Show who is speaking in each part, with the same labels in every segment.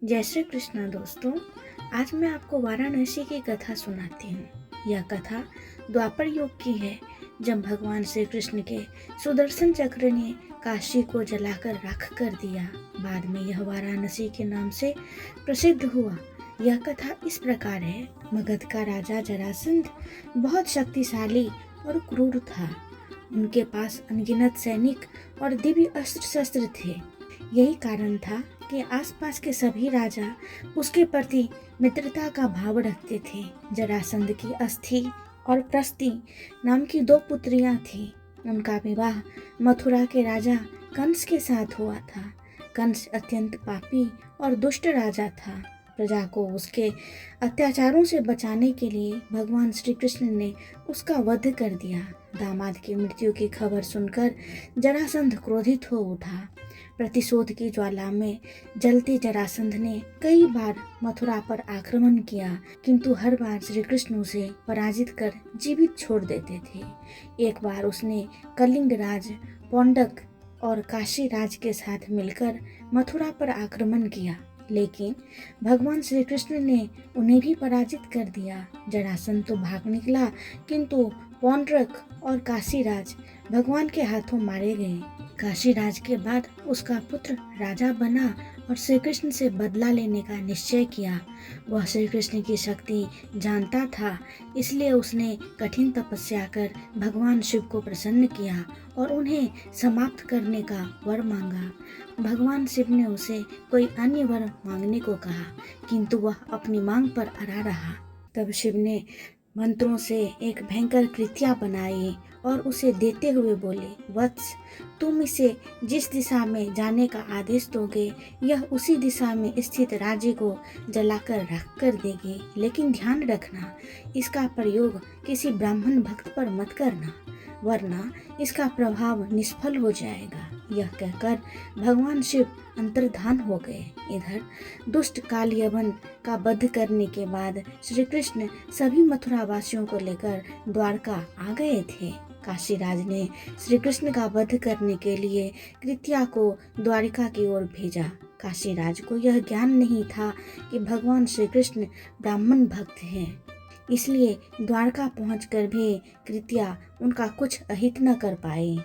Speaker 1: जय श्री कृष्णा दोस्तों। आज मैं आपको वाराणसी की कथा सुनाती हूँ। यह कथा द्वापर युग की है, जब भगवान श्री कृष्ण के सुदर्शन चक्र ने काशी को जलाकर राख कर दिया। बाद में यह वाराणसी के नाम से प्रसिद्ध हुआ। यह कथा इस प्रकार है। मगध का राजा जरासंध बहुत शक्तिशाली और क्रूर था। उनके पास अनगिनत सैनिक और दिव्य अस्त्र शस्त्र थे। यही कारण था कि आसपास के सभी राजा उसके प्रति मित्रता का भाव रखते थे। जरासंध की अस्थि और प्रस्थि नाम की दो पुत्रियां थीं। उनका विवाह मथुरा के राजा कंस के साथ हुआ था। कंस अत्यंत पापी और दुष्ट राजा था। प्रजा को उसके अत्याचारों से बचाने के लिए भगवान श्री कृष्ण ने उसका वध कर दिया। दामाद की मृत्यु की खबर सुनकर जरासंध क्रोधित हो उठा। प्रतिशोध की ज्वाला में जलते जरासंध ने कई बार मथुरा पर आक्रमण किया, किंतु हर बार श्री कृष्ण उसे पराजित कर जीवित छोड़ देते थे। एक बार उसने कलिंग राज, पौंडक और काशी राज के साथ मिलकर मथुरा पर आक्रमण किया, लेकिन भगवान श्री कृष्ण ने उन्हें भी पराजित कर दिया। जरासंध तो भाग निकला, किंतु पौंड्रक और काशीराज भगवान के हाथों मारे गए। काशीराज के बाद उसका पुत्र राजा बना और श्री कृष्ण से बदला लेने का निश्चय किया। वह श्री कृष्ण की शक्ति जानता था, इसलिए उसने कठिन तपस्या कर भगवान शिव को प्रसन्न किया और उन्हें समाप्त करने का वर मांगा। भगवान शिव ने उसे कोई अन्य वर मांगने को कहा, किंतु वह अपनी मांग पर अड़ा रहा। तब शिव ने मंत्रों से एक भयंकर कृत्या बनाई और उसे देते हुए बोले, वत्स, तुम इसे जिस दिशा में जाने का आदेश दोगे, यह उसी दिशा में स्थित राज्य को जलाकर राख कर देगी। लेकिन ध्यान रखना, इसका प्रयोग किसी ब्राह्मण भक्त पर मत करना, वरना इसका प्रभाव निष्फल हो जाएगा। यह कहकर भगवान शिव अंतर्धान हो गए। इधर दुष्ट कालयवन का वध करने के बाद श्री कृष्ण सभी मथुरा वासियों को लेकर द्वारका आ गए थे। काशीराज ने श्री कृष्ण का वध करने के लिए कृत्या को द्वारिका की ओर भेजा। काशीराज को यह ज्ञान नहीं था कि भगवान श्री कृष्ण ब्राह्मण भक्त हैं, इसलिए द्वारका पहुंचकर भी कृत्या उनका कुछ अहित न कर पाए।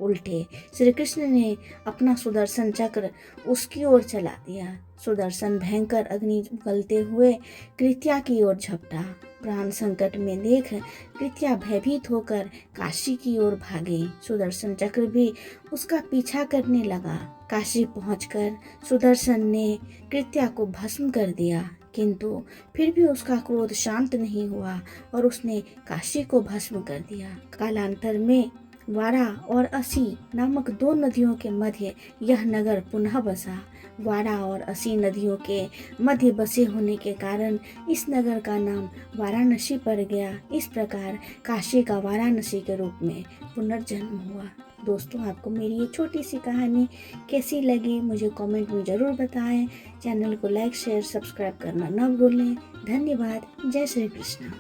Speaker 1: उल्टे श्री कृष्ण ने अपना सुदर्शन चक्र उसकी ओर चला दिया। सुदर्शन भयंकर अग्नि उगलते हुए कृत्या की ओर झपटा। प्राण संकट में देख कृत्या भयभीत होकर काशी की ओर भागे। सुदर्शन चक्र भी उसका पीछा करने लगा। काशी पहुंचकर सुदर्शन ने कृत्या को भस्म कर दिया, किंतु फिर भी उसका क्रोध शांत नहीं हुआ और उसने काशी को भस्म कर दिया। कालांतर में वारा और असी नामक दो नदियों के मध्य यह नगर पुनः बसा। वारा और असी नदियों के मध्य बसे होने के कारण इस नगर का नाम वाराणसी पड़ गया। इस प्रकार काशी का वाराणसी के रूप में पुनर्जन्म हुआ। दोस्तों, आपको मेरी ये छोटी सी कहानी कैसी लगी मुझे कमेंट में ज़रूर बताएं। चैनल को लाइक, शेयर, सब्सक्राइब करना न भूलें। धन्यवाद। जय श्री कृष्ण।